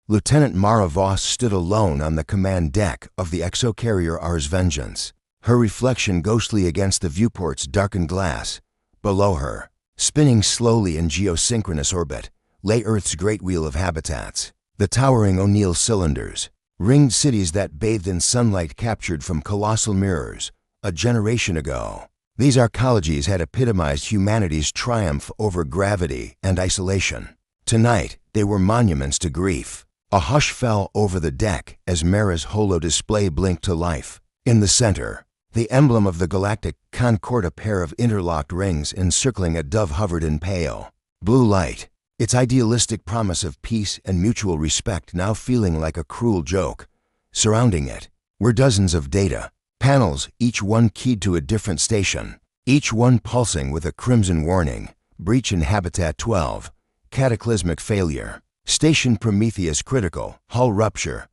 Lieutenant Mara Voss stood alone on the command deck of the exocarrier Ars Vengeance, her reflection ghostly against the viewport's darkened glass. Below her, spinning slowly in geosynchronous orbit, lay Earth's great wheel of habitats, the towering O'Neill cylinders, ringed cities that bathed in sunlight captured from colossal mirrors. A generation ago, these arcologies had epitomized humanity's triumph over gravity and isolation. Tonight, they were monuments to grief. A hush fell over the deck as Mara's holo-display blinked to life. In the center, the emblem of the galactic Concorde, a pair of interlocked rings encircling a dove hovered in pale blue light, its idealistic promise of peace and mutual respect now feeling like a cruel joke. Surrounding it were dozens of data panels, each one keyed to a different station, each one pulsing with a crimson warning: breach in Habitat 12, cataclysmic failure; Station Prometheus critical, hull rupture;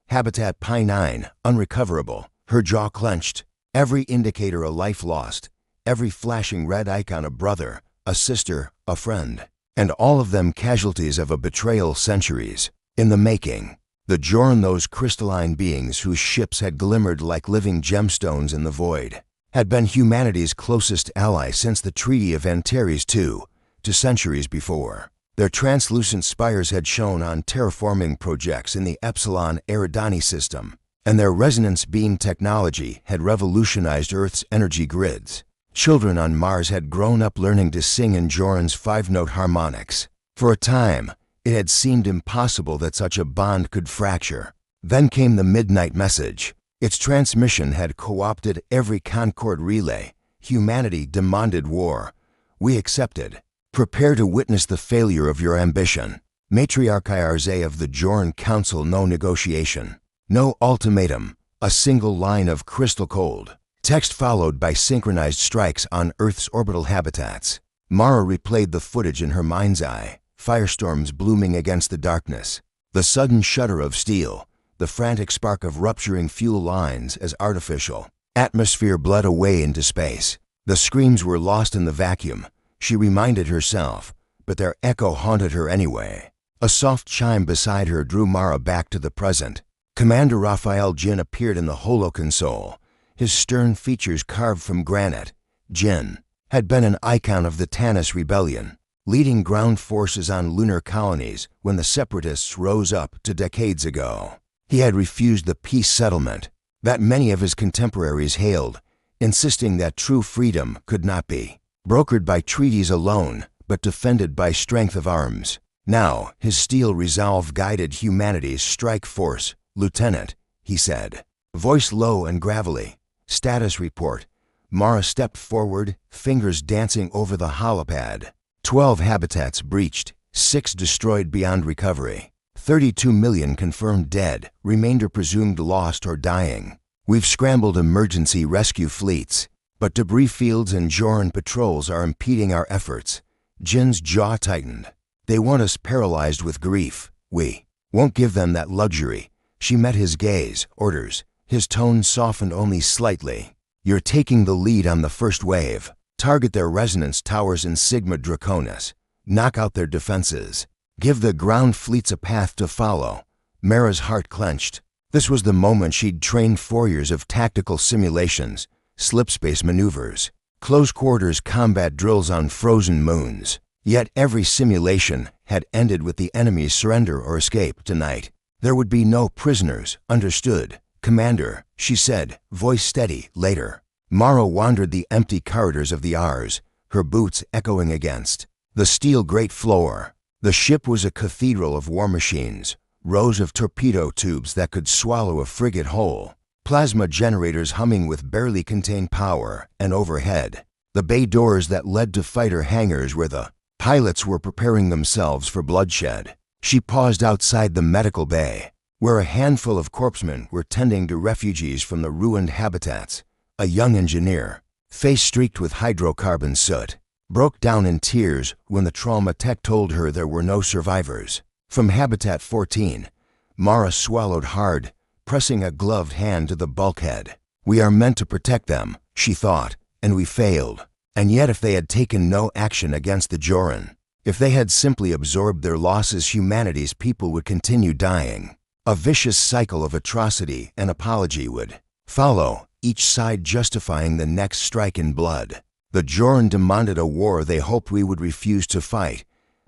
Habitat Pi 9, unrecoverable. Her jaw clenched, every indicator a life lost, every flashing red icon a brother, a sister, a friend, and all of them casualties of a betrayal centuries in the making. The Joran, those crystalline beings whose ships had glimmered like living gemstones in the void, had been humanity's closest ally since the Treaty of Antares two centuries before. Their translucent spires had shone on terraforming projects in the Epsilon Eridani system, and their resonance beam technology had revolutionized Earth's energy grids. Children on Mars had grown up learning to sing in Joran's five-note harmonics. For a time, it had seemed impossible that such a bond could fracture. Then came the midnight message. Its transmission had co-opted every Concorde relay. Humanity demanded war. We accepted. Prepare to witness the failure of your ambition. Matriarchi Arze of the Joran Council. No negotiation. No ultimatum. A single line of crystal cold text followed by synchronized strikes on Earth's orbital habitats. Mara replayed the footage in her mind's eye. Firestorms blooming against the darkness. The sudden shudder of steel. The frantic spark of rupturing fuel lines as artificial atmosphere bled away into space. The screams were lost in the vacuum, she reminded herself, but their echo haunted her anyway. A soft chime beside her drew Mara back to the present. Commander Raphael Jin appeared in the holoconsole, his stern features carved from granite. Jin had been an icon of the Tanis Rebellion, leading ground forces on lunar colonies when the Separatists rose up to decades ago. He had refused the peace settlement that many of his contemporaries hailed, insisting that true freedom could not be brokered by treaties alone, but defended by strength of arms. Now, his steel resolve guided humanity's strike force. Lieutenant, he said, voice low and gravelly. Status report. Mara stepped forward, fingers dancing over the holopad. 12 habitats breached, 6 destroyed beyond recovery. 32 million confirmed dead, remainder presumed lost or dying. We've scrambled emergency rescue fleets, but debris fields and Joran patrols are impeding our efforts. Jin's jaw tightened. They want us paralyzed with grief. We won't give them that luxury. She met his gaze. Orders. His tone softened only slightly. You're taking the lead on the first wave. Target their resonance towers in Sigma Draconis. Knock out their defenses. Give the ground fleets a path to follow. Mara's heart clenched. This was the moment she'd trained 4 years of tactical simulations, slipspace maneuvers, close quarters combat drills on frozen moons. Yet every simulation had ended with the enemy's surrender or escape. Tonight, there would be no prisoners. Understood, Commander, she said, voice steady. Later, Mara wandered the empty corridors of the Ars, her boots echoing against the steel grate floor. The ship was a cathedral of war machines, rows of torpedo tubes that could swallow a frigate whole, plasma generators humming with barely contained power, and overhead, the bay doors that led to fighter hangars where the pilots were preparing themselves for bloodshed. She paused outside the medical bay, where a handful of corpsmen were tending to refugees from the ruined habitats. A young engineer, face streaked with hydrocarbon soot, broke down in tears when the trauma tech told her there were no survivors. From Habitat 14, Mara swallowed hard, pressing a gloved hand to the bulkhead. We are meant to protect them, she thought, and we failed. And yet if they had taken no action against the Joran, If they had simply absorbed their losses, humanity's people would continue dying. A vicious cycle of atrocity and apology would follow, each side justifying the next strike in blood. The Joran demanded a war they hoped we would refuse to fight,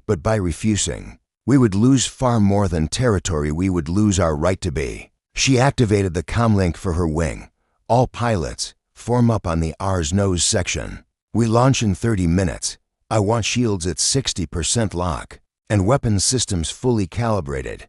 but by refusing, we would lose far more than territory. We would lose our right to be. She activated the comlink for her wing. All pilots, form up on the R's nose section. We launch in 30 minutes. I want shields at 60% lock, and weapons systems fully calibrated.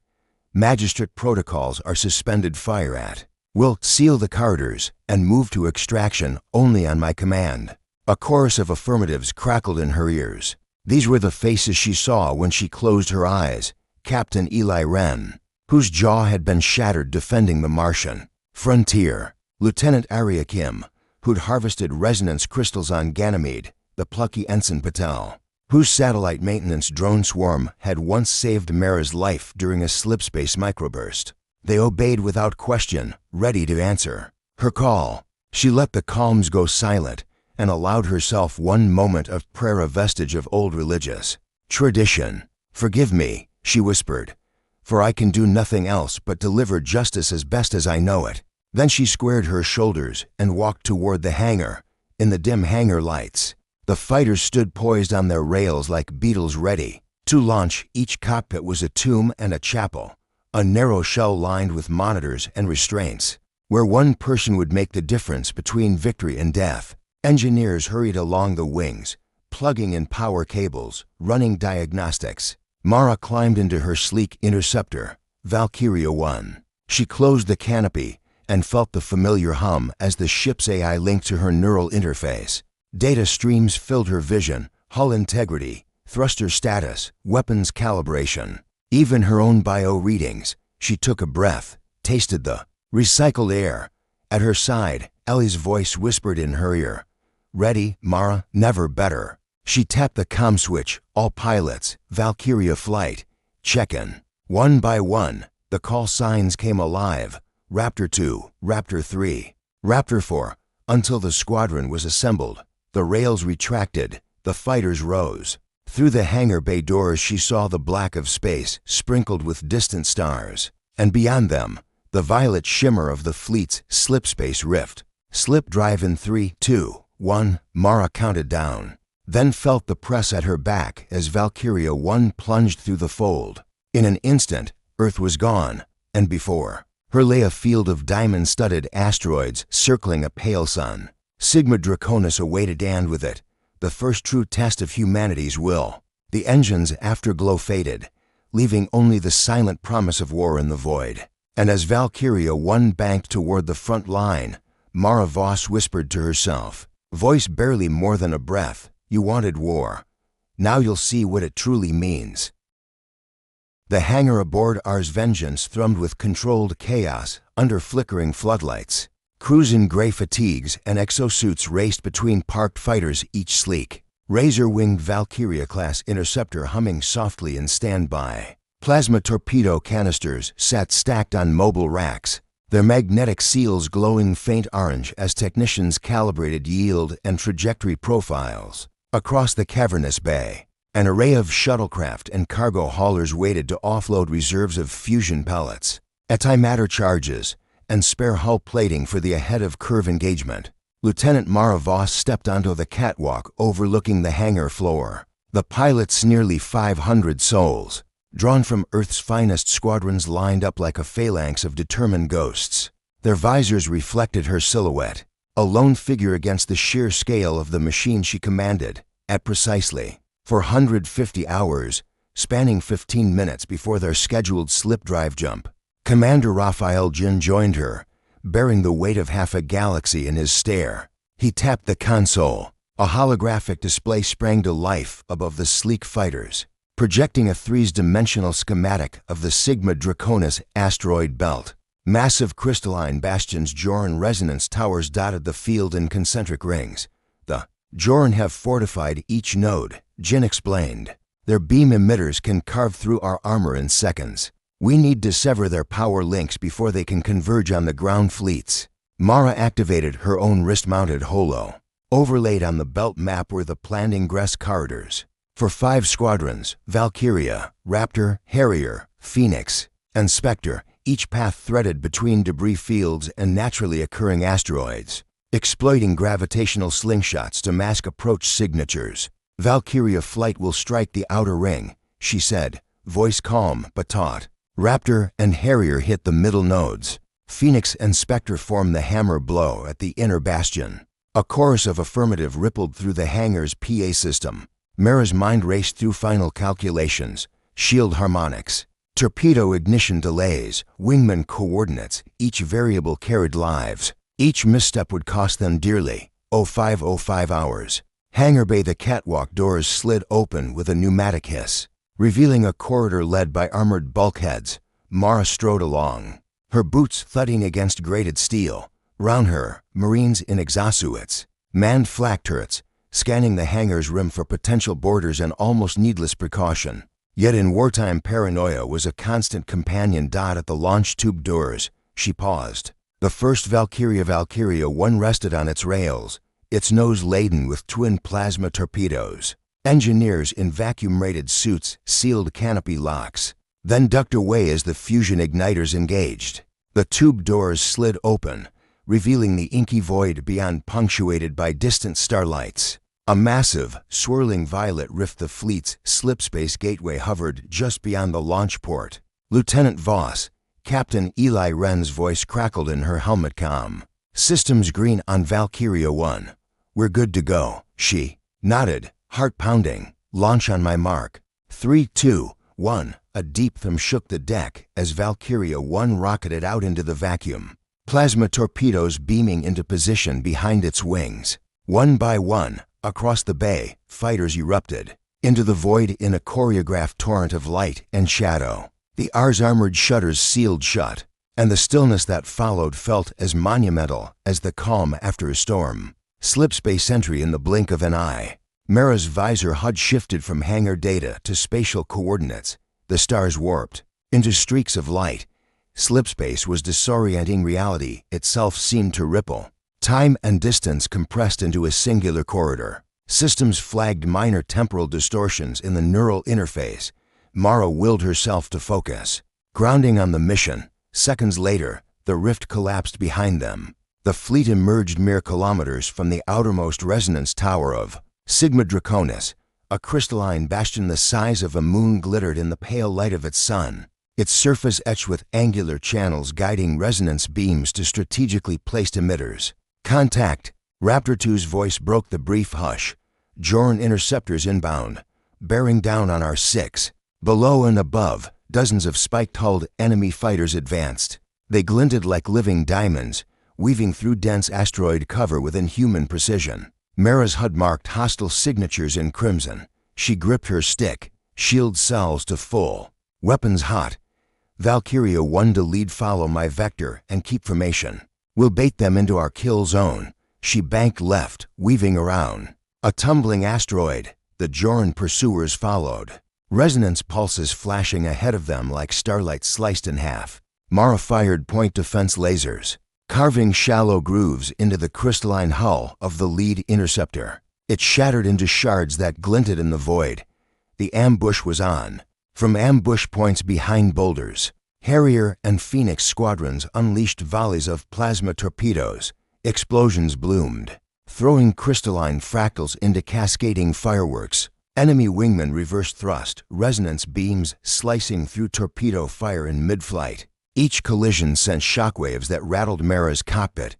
Magistrate protocols are suspended fire at. We'll seal the corridors and move to extraction only on my command. A chorus of affirmatives crackled in her ears. These were the faces she saw when she closed her eyes. Captain Eli Wren, whose jaw had been shattered defending the Martian frontier. Lieutenant Arya Kim, who'd harvested resonance crystals on Ganymede. The plucky Ensign Patel, whose satellite maintenance drone swarm had once saved Mara's life during a slipspace microburst. They obeyed without question, ready to answer her call. She let the calms go silent and allowed herself one moment of prayer, a vestige of old religious tradition. "Forgive me," she whispered, "for I can do nothing else but deliver justice as best as I know it." Then she squared her shoulders and walked toward the hangar. In the dim hangar lights, the fighters stood poised on their rails like beetles ready to launch. Each cockpit was a tomb and a chapel, a narrow shell lined with monitors and restraints, where one person would make the difference between victory and death. Engineers hurried along the wings, plugging in power cables, running diagnostics. Mara climbed into her sleek interceptor, Valkyria 1. She closed the canopy and felt the familiar hum as the ship's AI linked to her neural interface. Data streams filled her vision: hull integrity, thruster status, weapons calibration, even her own bio readings. She took a breath, tasted the recycled air. At her side, Ellie's voice whispered in her ear, "Ready, Mara, never better." She tapped the comm switch. "All pilots, Valkyria flight, check-in." One by one, the call signs came alive. Raptor 2, Raptor 3, Raptor 4, until the squadron was assembled. The rails retracted, the fighters rose. Through the hangar bay doors she saw the black of space sprinkled with distant stars, and beyond them, the violet shimmer of the fleet's slipspace rift. "Slip drive in 3, 2, 1, Mara counted down, then felt the press at her back as Valkyria 1 plunged through the fold. In an instant, Earth was gone, and before her lay a field of diamond-studded asteroids circling a pale sun. Sigma Draconis awaited, and with it, the first true test of humanity's will. The engine's afterglow faded, leaving only the silent promise of war in the void. And as Valkyria 1 banked toward the front line, Mara Voss whispered to herself, voice barely more than a breath, "You wanted war. Now you'll see what it truly means." The hangar aboard Ars Vengeance thrummed with controlled chaos under flickering floodlights. Crews in gray fatigues and exosuits raced between parked fighters, each sleek, razor-winged Valkyria-class interceptor humming softly in standby. Plasma torpedo canisters sat stacked on mobile racks, their magnetic seals glowing faint orange as technicians calibrated yield and trajectory profiles. Across the cavernous bay, an array of shuttlecraft and cargo haulers waited to offload reserves of fusion pellets, antimatter charges, and spare hull plating for the ahead-of-curve engagement. Lieutenant Mara Voss stepped onto the catwalk overlooking the hangar floor. The pilots, nearly 500 souls, drawn from Earth's finest squadrons, lined up like a phalanx of determined ghosts. Their visors reflected her silhouette, a lone figure against the sheer scale of the machine she commanded, at precisely 450 hours, spanning 15 minutes before their scheduled slip drive jump. Commander Raphael Jin joined her, bearing the weight of half a galaxy in his stare. He tapped the console. A holographic display sprang to life above the sleek fighters, projecting a three-dimensional schematic of the Sigma Draconis asteroid belt. Massive crystalline bastions, Joran resonance towers dotted the field in concentric rings. The Joran have fortified each node, Jin explained. Their beam emitters can carve through our armor in seconds. We need to sever their power links before they can converge on the ground fleets. Mara activated her own wrist-mounted holo. Overlaid on the belt map were the planned ingress corridors. For 5 squadrons, Valkyria, Raptor, Harrier, Phoenix, and Spectre, each path threaded between debris fields and naturally occurring asteroids, exploiting gravitational slingshots to mask approach signatures. Valkyria flight will strike the outer ring, she said, voice calm but taut. Raptor and Harrier hit the middle nodes. Phoenix and Spectre form the hammer blow at the inner bastion. A chorus of affirmative rippled through the hangar's PA system. Mara's mind raced through final calculations, shield harmonics, torpedo ignition delays, wingman coordinates, each variable carried lives. Each misstep would cost them dearly. 0505 hours. Hangar bay, the catwalk doors slid open with a pneumatic hiss, revealing a corridor led by armored bulkheads. Mara strode along, her boots thudding against grated steel. Round her, Marines in exosuits, manned flak turrets, scanning the hangar's rim for potential boarders and almost needless precaution. Yet in wartime, paranoia was a constant companion. At the launch tube doors, she paused. The first Valkyria 1 rested on its rails, its nose laden with twin plasma torpedoes. Engineers in vacuum-rated suits sealed canopy locks, then ducked away as the fusion igniters engaged. The tube doors slid open, revealing the inky void beyond, punctuated by distant starlights. A massive, swirling violet rift, the fleet's slipspace gateway, hovered just beyond the launch port. Lieutenant Voss, Captain Eli Wren's voice crackled in her helmet comm. Systems green on Valkyria 1. We're good to go. She nodded, heart pounding. Launch on my mark. 3, 2, 1. A deep thump shook the deck as Valkyria 1 rocketed out into the vacuum. Plasma torpedoes beaming into position behind its wings. One by one, across the bay, fighters erupted into the void in a choreographed torrent of light and shadow. The R's armored shutters sealed shut, and the stillness that followed felt as monumental as the calm after a storm. Slipspace entry in the blink of an eye. Mara's visor HUD shifted from hangar data to spatial coordinates. The stars warped into streaks of light. Slipspace was disorienting. Reality itself seemed to ripple. Time and distance compressed into a singular corridor. Systems flagged minor temporal distortions in the neural interface. Mara willed herself to focus, grounding on the mission. Seconds later, the rift collapsed behind them. The fleet emerged mere kilometers from the outermost resonance tower of Sigma Draconis. A crystalline bastion the size of a moon glittered in the pale light of its sun, its surface etched with angular channels guiding resonance beams to strategically placed emitters. Contact! Raptor 2's voice broke the brief hush. Joran interceptors inbound, bearing down on our 6. Below and above, dozens of spiked-hulled enemy fighters advanced. They glinted like living diamonds, weaving through dense asteroid cover with inhuman precision. Mara's HUD marked hostile signatures in crimson. She gripped her stick, shield cells to full, weapons hot. Valkyria 1 to lead, follow my vector and keep formation. We'll bait them into our kill zone. She banked left, weaving around. A tumbling asteroid. The Joran pursuers followed, resonance pulses flashing ahead of them like starlight sliced in half. Mara fired point defense lasers, carving shallow grooves into the crystalline hull of the lead interceptor. It shattered into shards that glinted in the void. The ambush was on. From ambush points behind boulders, Harrier and Phoenix squadrons unleashed volleys of plasma torpedoes. Explosions bloomed, throwing crystalline fractals into cascading fireworks. Enemy wingmen reverse thrust, resonance beams slicing through torpedo fire in mid-flight. Each collision sent shockwaves that rattled Mara's cockpit.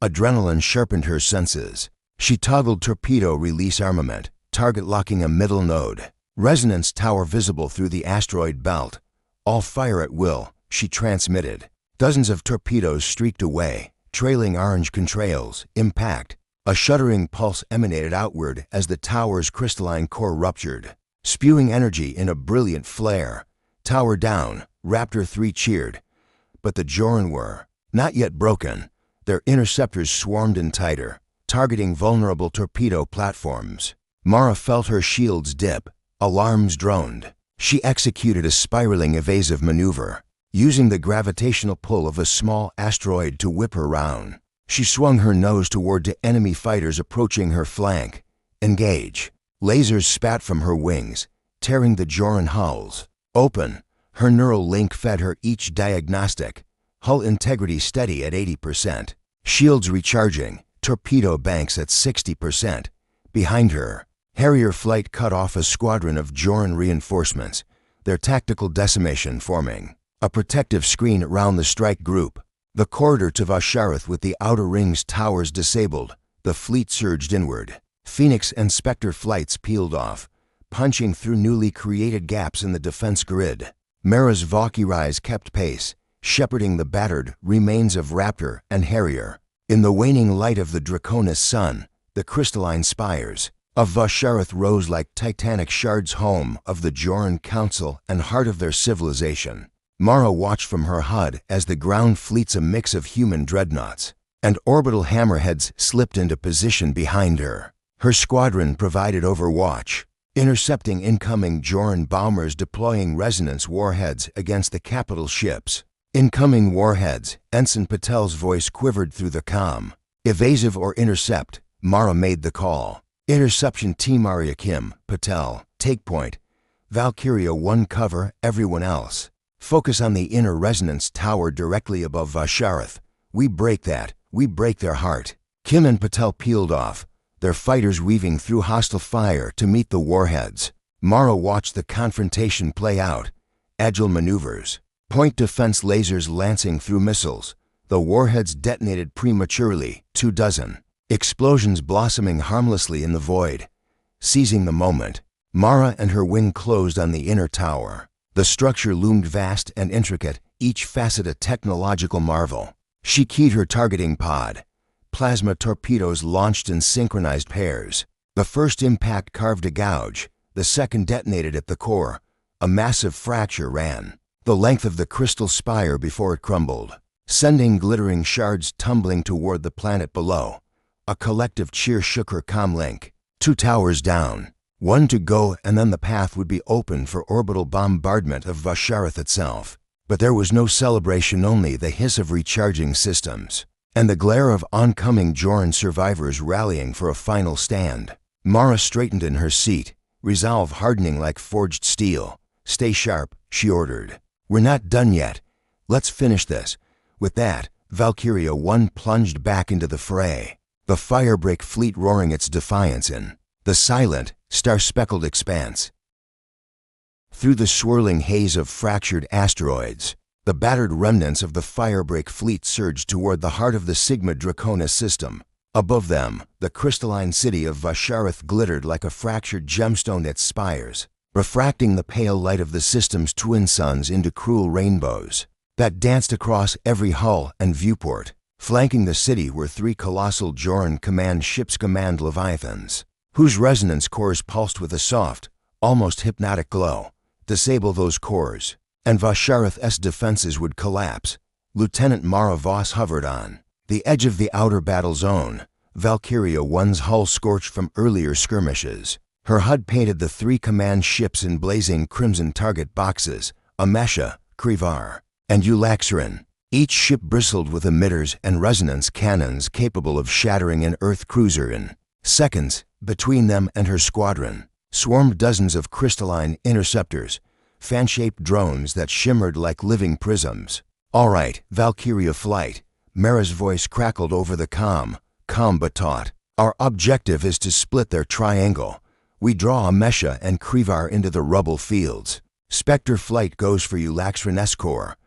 Adrenaline sharpened her senses. She toggled torpedo release armament, target locking a middle node. Resonance tower visible through the asteroid belt. All fire at will, she transmitted. Dozens of torpedoes streaked away, trailing orange contrails. Impact. A shuddering pulse emanated outward as the tower's crystalline core ruptured, spewing energy in a brilliant flare. Tower down, Raptor 3 cheered. But the Joran were not yet broken. Their interceptors swarmed in tighter, targeting vulnerable torpedo platforms. Mara felt her shields dip. Alarms droned. She executed a spiraling evasive maneuver, using the gravitational pull of a small asteroid to whip her round. She swung her nose toward the enemy fighters approaching her flank. Engage. Lasers spat from her wings, tearing the Joran hulls open. Her neural link fed her each diagnostic. Hull integrity steady at 80%. Shields recharging. Torpedo banks at 60%. Behind her, Harrier flight cut off a squadron of Joran reinforcements, their tactical decimation forming a protective screen around the strike group. The corridor to Vashareth with the outer ring's towers disabled, the fleet surged inward. Phoenix and Spectre flights peeled off, punching through newly created gaps in the defense grid. Mara's Valkyries kept pace, shepherding the battered remains of Raptor and Harrier. In the waning light of the Draconis sun, the crystalline spires of Vashareth rose like titanic shards, home of the Joran Council and heart of their civilization. Mara watched from her HUD as the ground fleets, a mix of human dreadnoughts and orbital hammerheads, slipped into position behind her. Her squadron provided overwatch, intercepting incoming Joran bombers, deploying resonance warheads against the capital ships. Incoming warheads, Ensign Patel's voice quivered through the comm. Evasive or intercept, Mara made the call. Interception team Arya Kim, Patel, take point. Valkyria 1 cover, everyone else. Focus on the inner resonance tower directly above Vashareth. We break that, we break their heart. Kim and Patel peeled off, their fighters weaving through hostile fire to meet the warheads. Mara watched the confrontation play out. Agile maneuvers, point defense lasers lancing through missiles. The warheads detonated prematurely, 24. Explosions blossoming harmlessly in the void. Seizing the moment, Mara and her wing closed on the inner tower. The structure loomed vast and intricate, each facet a technological marvel. She keyed her targeting pod. Plasma torpedoes launched in synchronized pairs. The first impact carved a gouge, the second detonated at the core. A massive fracture ran the length of the crystal spire before it crumbled, sending glittering shards tumbling toward the planet below. A collective cheer shook her comlink. 2 towers down, 1 to go, and then the path would be open for orbital bombardment of Vashareth itself. But there was no celebration, only the hiss of recharging systems and the glare of oncoming Joran survivors rallying for a final stand. Mara straightened in her seat, resolve hardening like forged steel. Stay sharp, she ordered. We're not done yet. Let's finish this. With that, Valkyria 1 plunged back into the fray, the firebreak fleet roaring its defiance in the silent, star-speckled expanse. Through the swirling haze of fractured asteroids, the battered remnants of the firebreak fleet surged toward the heart of the Sigma Draconis system. Above them, the crystalline city of Vashareth glittered like a fractured gemstone, its spires refracting the pale light of the system's twin suns into cruel rainbows that danced across every hull and viewport. Flanking the city were 3 colossal Joran command ships, command leviathans, whose resonance cores pulsed with a soft, almost hypnotic glow. Disable those cores, and Vashareth's defenses would collapse. Lieutenant Mara Voss hovered on the edge of the outer battle zone, Valkyria 1's hull scorched from earlier skirmishes. Her HUD painted the 3 command ships in blazing crimson target boxes, Amesha, Krivar, and Ulaxarin. Each ship bristled with emitters and resonance cannons capable of shattering an Earth cruiser in seconds. Between them and her squadron swarmed dozens of crystalline interceptors, fan-shaped drones that shimmered like living prisms. All right, Valkyria flight, Mara's voice crackled over the comm, calm but taut. Our objective is to split their triangle. We draw Amesha and Krivar into the rubble fields. Spectre flight goes for Ulaxarin core.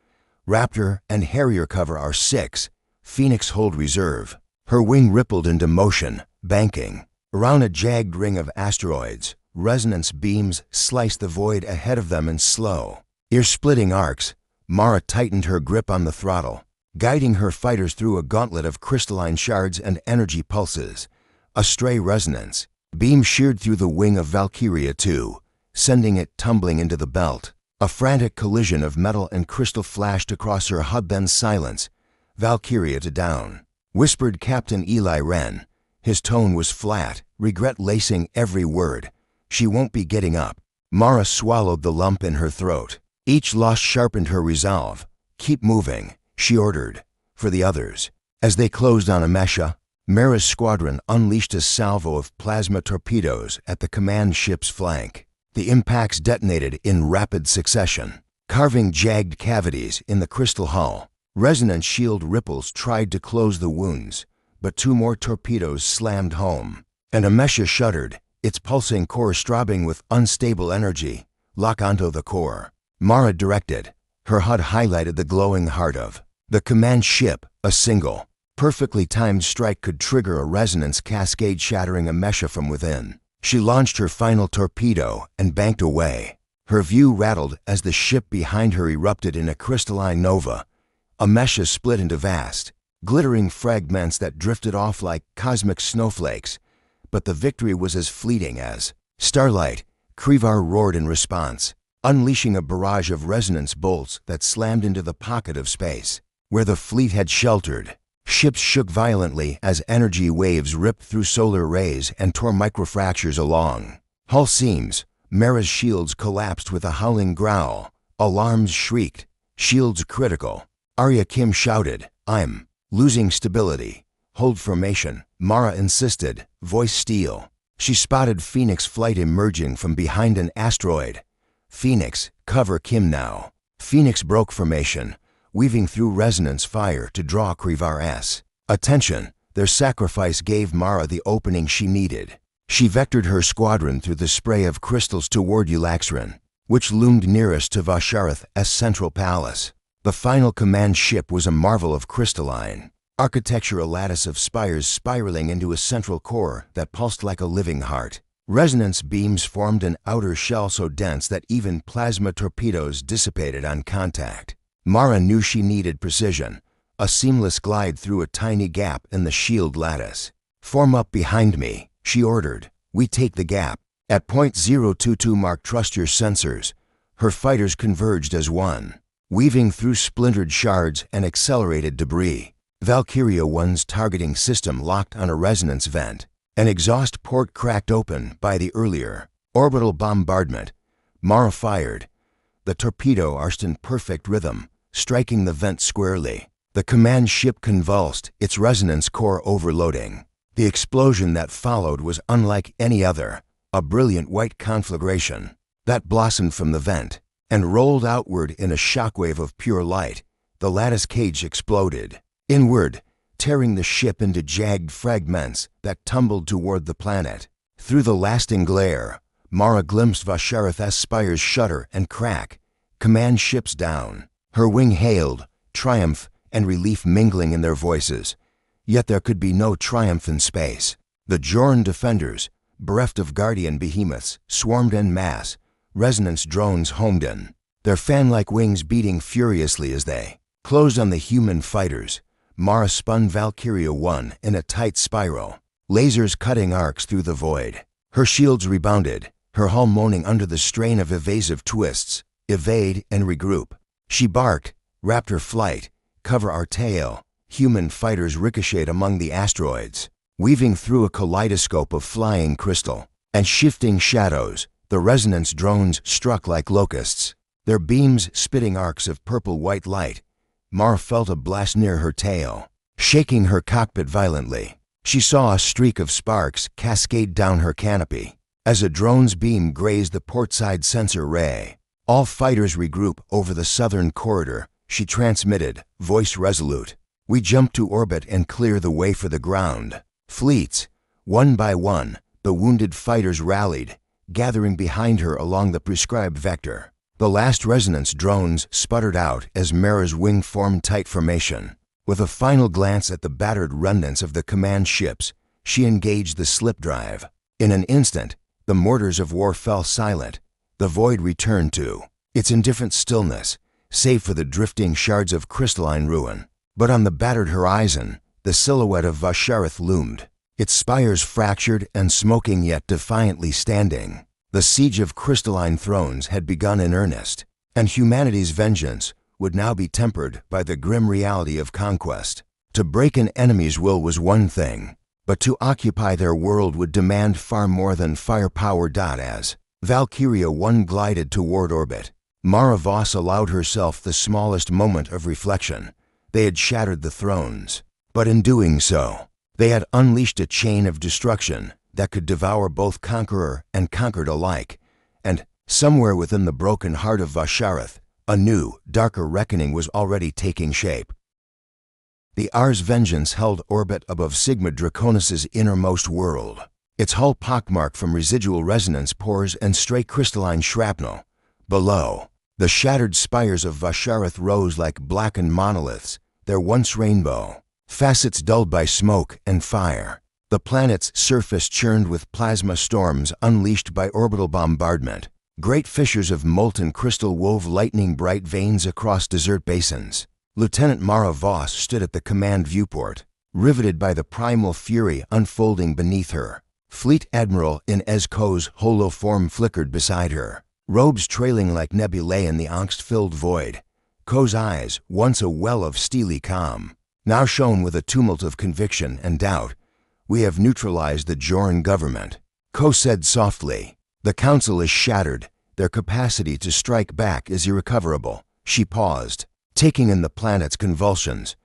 Raptor and Harrier cover our 6. Phoenix hold reserve. Her wing rippled into motion, banking around a jagged ring of asteroids. Resonance beams sliced the void ahead of them in slow, ear-splitting arcs. Mara tightened her grip on the throttle, guiding her fighters through a gauntlet of crystalline shards and energy pulses. A stray resonance beam sheared through the wing of Valkyria 2, sending it tumbling into the belt. A frantic collision of metal and crystal flashed across her HUD, then silence. Valkyria to down, whispered Captain Eli Wren. His tone was flat, regret lacing every word. She won't be getting up. Mara swallowed the lump in her throat. Each loss sharpened her resolve. Keep moving, she ordered, for the others. As they closed on Amesha, Mara's squadron unleashed a salvo of plasma torpedoes at the command ship's flank. The impacts detonated in rapid succession, carving jagged cavities in the crystal hull. Resonance shield ripples tried to close the wounds, but 2 more torpedoes slammed home, and Amesha shuddered, its pulsing core throbbing with unstable energy. Lock onto the core, Mara directed. Her HUD highlighted the glowing heart of the command ship. A single, perfectly timed strike could trigger a resonance cascade, shattering Amesha from within. She launched her final torpedo and banked away. Her view rattled as the ship behind her erupted in a crystalline nova. Amesha split into vast, glittering fragments that drifted off like cosmic snowflakes. But the victory was as fleeting as starlight. Krivar roared in response, unleashing a barrage of resonance bolts that slammed into the pocket of space where the fleet had sheltered. Ships shook violently as energy waves ripped through solar rays and tore microfractures along hull seams. Mara's shields collapsed with a howling growl. Alarms shrieked. Shields critical. Arya Kim shouted, "I'm losing stability. Hold formation," Mara insisted, voice steel. She spotted Phoenix flight emerging from behind an asteroid. "Phoenix, cover Kim now." Phoenix broke formation, weaving through resonance fire to draw Krivar's attention. Their sacrifice gave Mara the opening she needed. She vectored her squadron through the spray of crystals toward Ulaxran, which loomed nearest to Vasharith's central palace. The final command ship was a marvel of crystalline architecture, a lattice of spires spiraling into a central core that pulsed like a living heart. Resonance beams formed an outer shell so dense that even plasma torpedoes dissipated on contact. Mara knew she needed precision, a seamless glide through a tiny gap in the shield lattice. "Form up behind me," she ordered. "We take the gap." At .022 mark, trust your sensors. Her fighters converged as one, weaving through splintered shards and accelerated debris. Valkyria 1's targeting system locked on a resonance vent. An exhaust port cracked open by the earlier orbital bombardment. Mara fired. The torpedo arced in perfect rhythm, striking the vent squarely. The command ship convulsed, its resonance core overloading. The explosion that followed was unlike any other, a brilliant white conflagration that blossomed from the vent and rolled outward in a shockwave of pure light. The lattice cage exploded inward, tearing the ship into jagged fragments that tumbled toward the planet. Through the lasting glare, Mara glimpsed Vasharith's spires shudder and crack. Command ships down. Her wing hailed, triumph and relief mingling in their voices. Yet there could be no triumph in space. The Jorn defenders, bereft of guardian behemoths, swarmed en masse, resonance drones homed in, their fan-like wings beating furiously as they closed on the human fighters. Mara spun Valkyria 1 in a tight spiral, lasers cutting arcs through the void. Her shields rebounded, her hull moaning under the strain of evasive twists. Evade and regroup. She barked, wrapped her flight, cover our tail. Human fighters ricocheted among the asteroids, weaving through a kaleidoscope of flying crystal and shifting shadows. The resonance drones struck like locusts, their beams spitting arcs of purple-white light. Mara felt a blast near her tail, shaking her cockpit violently. She saw a streak of sparks cascade down her canopy as a drone's beam grazed the portside sensor ray. "All fighters regroup over the southern corridor," she transmitted, voice resolute. "We jump to orbit and clear the way for the ground." Fleets, one by one, the wounded fighters rallied, gathering behind her along the prescribed vector. The last resonance drones sputtered out as Mara's wing formed tight formation. With a final glance at the battered remnants of the command ships, she engaged the slip drive. In an instant, the mortars of war fell silent. The void returned to its indifferent stillness, save for the drifting shards of crystalline ruin. But on the battered horizon, the silhouette of Vasharith loomed, its spires fractured and smoking yet defiantly standing. The siege of crystalline thrones had begun in earnest, and humanity's vengeance would now be tempered by the grim reality of conquest. To break an enemy's will was one thing, but to occupy their world would demand far more than firepower. As Valkyria 1 glided toward orbit, Mara Voss allowed herself the smallest moment of reflection. They had shattered the thrones, but in doing so, They had unleashed a chain of destruction that could devour both conqueror and conquered alike, and somewhere within the broken heart of Vashareth, a new, darker reckoning was already taking shape. The Ars Vengeance held orbit above Sigma Draconis' innermost world, its hull pockmarked from residual resonance pores and stray crystalline shrapnel. Below, the shattered spires of Vashareth rose like blackened monoliths, their once rainbow, facets dulled by smoke and fire. The planet's surface churned with plasma storms unleashed by orbital bombardment. Great fissures of molten crystal wove lightning-bright veins across desert basins. Lieutenant Mara Voss stood at the command viewport, riveted by the primal fury unfolding beneath her. Fleet Admiral Inez Ko's holo-form flickered beside her, robes trailing like nebulae in the angst-filled void. Ko's eyes, once a well of steely calm, now shone with a tumult of conviction and doubt. "We have neutralized the Joran government," Ko said softly. "The Council is shattered. Their capacity to strike back is irrecoverable." She paused, taking in the planet's convulsions.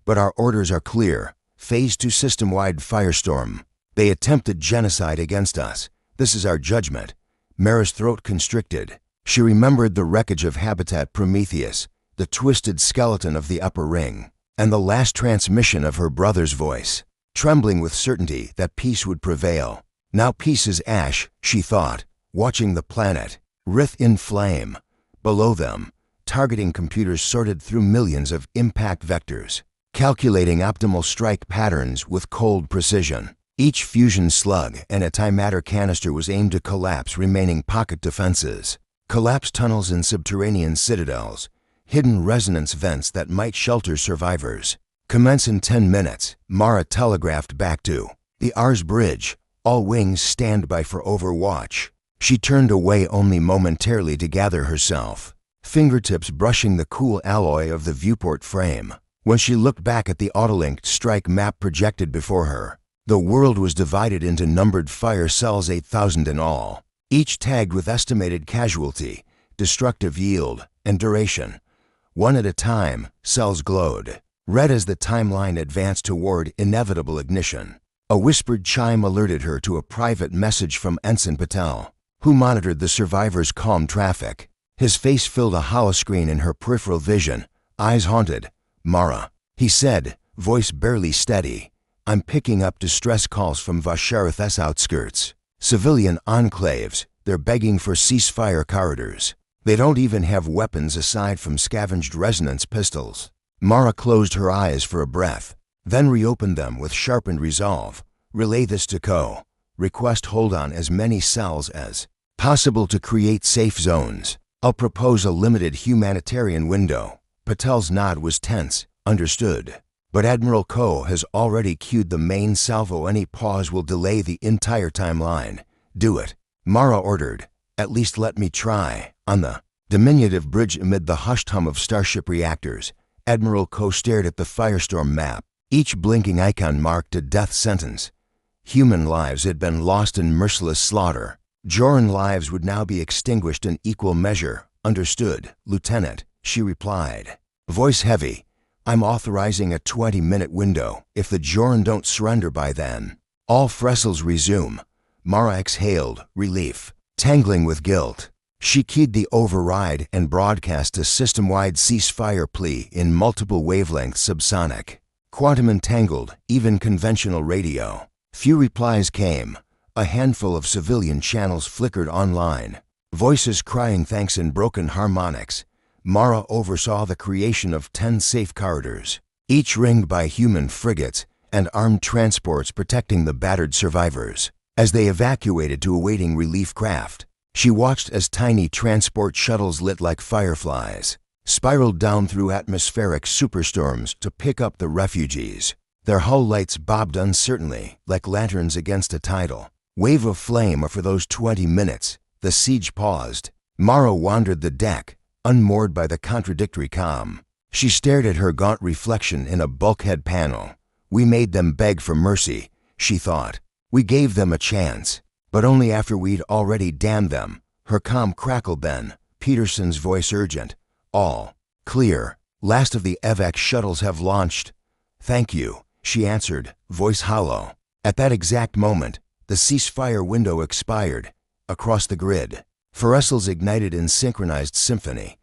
"But our orders are clear. Phase 2 system-wide firestorm. They attempted genocide against us. This is our judgment." Mara's throat constricted. She remembered the wreckage of Habitat Prometheus, the twisted skeleton of the upper ring, and the last transmission of her brother's voice, trembling with certainty that peace would prevail. Now peace is ash, she thought, watching the planet writhe in flame. Below them, targeting computers sorted through millions of impact vectors, calculating optimal strike patterns with cold precision. Each fusion slug and antimatter canister was aimed to collapse remaining pocket defenses, collapse tunnels in subterranean citadels, hidden resonance vents that might shelter survivors. "Commence in 10 minutes, Mara telegraphed back to the Ars Bridge. All wings stand by for overwatch." She turned away only momentarily to gather herself, fingertips brushing the cool alloy of the viewport frame. When she looked back at the autolinked strike map projected before her, the world was divided into numbered fire cells, 8,000 in all, each tagged with estimated casualty, destructive yield, and duration. One at a time, cells glowed, red as the timeline advanced toward inevitable ignition. A whispered chime alerted her to a private message from Ensign Patel, who monitored the survivors' calm traffic. His face filled a holoscreen in her peripheral vision, eyes haunted. "Mara," he said, voice barely steady, "I'm picking up distress calls from Vashareth's outskirts. Civilian enclaves, they're begging for ceasefire corridors. They don't even have weapons aside from scavenged resonance pistols." Mara closed her eyes for a breath, then reopened them with sharpened resolve. "Relay this to Ko. Request hold on as many cells as possible to create safe zones. I'll propose a limited humanitarian window." Patel's nod was tense. "Understood. But Admiral Ko has already cued the main salvo. Any pause will delay the entire timeline." "Do it," Mara ordered. "At least let me try." On the diminutive bridge amid the hushed hum of starship reactors, Admiral Ko stared at the firestorm map. Each blinking icon marked a death sentence. Human lives had been lost in merciless slaughter. Joran lives would now be extinguished in equal measure. "Understood, Lieutenant," she replied, voice heavy. "I'm authorizing a 20-minute window if the Joran don't surrender by then." All Fressels resume. Mara exhaled, relief, tangling with guilt. She keyed the override and broadcast a system-wide ceasefire plea in multiple wavelengths subsonic. Quantum entangled, even conventional radio. Few replies came. A handful of civilian channels flickered online, voices crying thanks in broken harmonics. Mara oversaw the creation of 10 safe corridors, each ringed by human frigates and armed transports protecting the battered survivors. As they evacuated to awaiting relief craft, she watched as tiny transport shuttles lit like fireflies spiraled down through atmospheric superstorms to pick up the refugees. Their hull lights bobbed uncertainly, like lanterns against a tidal wave of flame. For those 20 minutes, the siege paused. Mara wandered the deck, unmoored by the contradictory calm. She stared at her gaunt reflection in a bulkhead panel. "We made them beg for mercy," she thought. "We gave them a chance, but only after we'd already damned them." Her calm crackled then, Peterson's voice urgent. "All clear. Last of the evac shuttles have launched." "Thank you." she answered, voice hollow. At that exact moment, the ceasefire window expired. Across the grid, fluorescents ignited in synchronized symphony.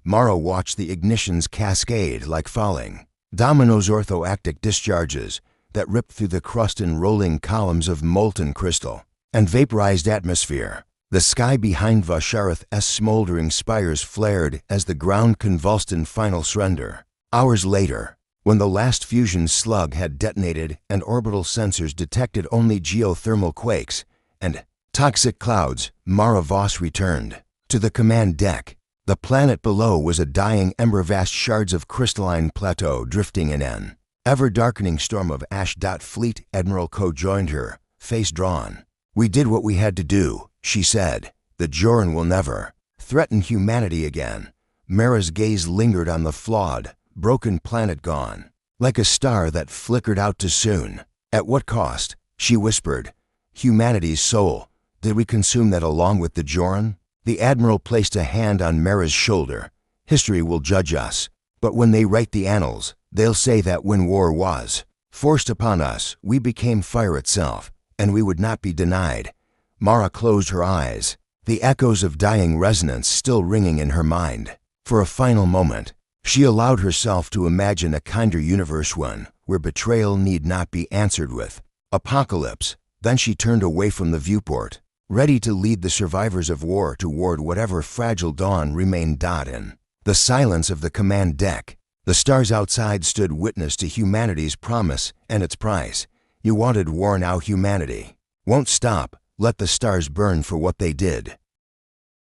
Mara watched the ignitions cascade like falling dominoes, orthoactic discharges that ripped through the crust in rolling columns of molten crystal and vaporized atmosphere. The sky behind Vasharith's smoldering spires flared as the ground convulsed in final surrender. Hours later, when the last fusion slug had detonated and orbital sensors detected only geothermal quakes and toxic clouds, Mara Voss returned to the command deck. The planet below was a dying ember, vast shards of crystalline plateau drifting in an ever-darkening storm of ash. Fleet Admiral Ko joined her, face drawn. We did what we had to do, she said. The Joran will never threaten humanity again. Mara's gaze lingered on the flawed, broken planet gone, like a star that flickered out too soon. At what cost? She whispered. Humanity's soul. Did we consume that along with the Joran? The Admiral placed a hand on Mara's shoulder. History will judge us, but when they write the annals, they'll say that when war was forced upon us, we became fire itself, and we would not be denied. Mara closed her eyes, the echoes of dying resonance still ringing in her mind. For a final moment, she allowed herself to imagine a kinder universe, one where betrayal need not be answered with apocalypse. Then she turned away from the viewport, ready to lead the survivors of war toward whatever fragile dawn remained. In the silence of the command deck, the stars outside stood witness to humanity's promise and its price. You wanted war, now humanity won't stop. Let the stars burn for what they did.